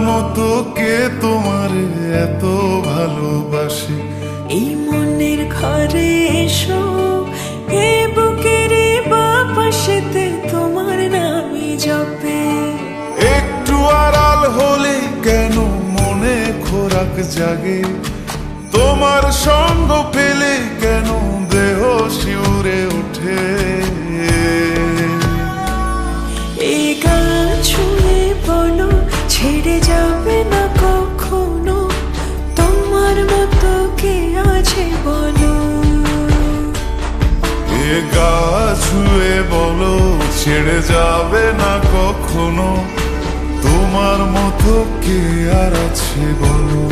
মতো কে তোমার এত ভালোবাসে? এই মনের ঘরে এসো, এ বুকের বাপাশেতে তোমার নামই জপে। একটু আড়াল হলে কেন মনে খোরাক জাগে? তোমার সঙ্গ পেলে কেন দেহ শিউরে ওঠে? এই গান ছুঁয়ে বলো, ছেড়ে যাবে না কখনো, তোমার মতো কে আছে বলো। এ গা ছুঁয়ে বলো, ছেড়ে যাবে না কখনো, তোমার মতো কে আর আছে বলো।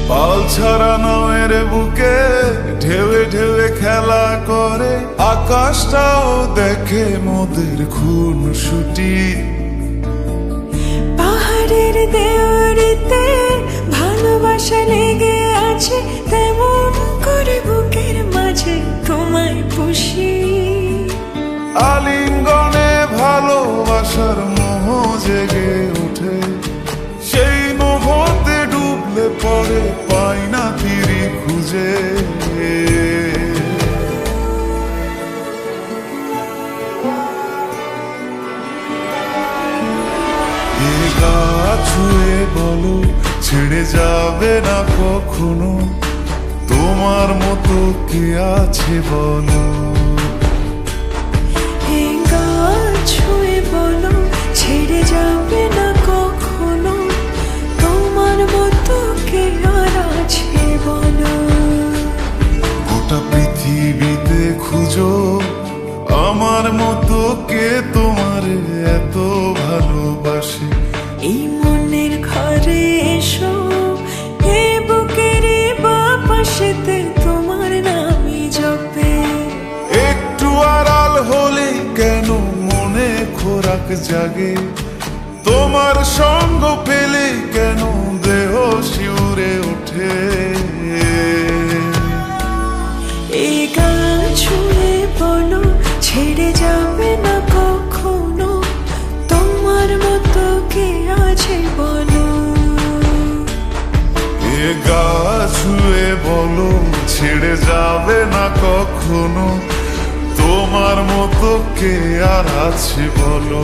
পাল ছাড়া নামের বুকে ঢেউে ঢেউে খেলা করে, আকাশটাও দেখে মোদের খুন ছুটি। পাহাড়ের দেওয়ারিতে ভালোবাসা লেগে আছে, তেমন করে বুকের মাঝে তোমায় পুষি। আলিঙ্গনে ভালোবাসার মোহ জেগে ওঠে, সেই মোহতে ডুবলে পরে পাই না তীরে খুঁজে। এ গা ছুঁয়ে বলো, ছেড়ে যাবে না কখনো, তোমার মতো কে আছে বলো। এই গান ছুঁয়ে বলো, ছেড়ে যাবে না কখনো, তোমার মতো কে আর আছে বলো। গোটা পৃথিবীতে খুঁজো, আমার মতো কে তোমার এত ভালোবাসে? এই মনের ঘরে এসো, এ বুকের বাপাশেতে তোমার নামই জপে। একটু আড়াল হলে কেন মনে খোরাক জাগে? তোমার সঙ্গ পেলে কেন দেহ শিউরে ওঠে? এই গান ছুঁয়ে বলো, ছেড়ে যাবে না কখনো, তোমার মতো কে আছে বলো। এ গা ছুঁয়ে বলো, ছেড়ে যাবে না কখনো, তোমার মতো কে আর আছে বলো।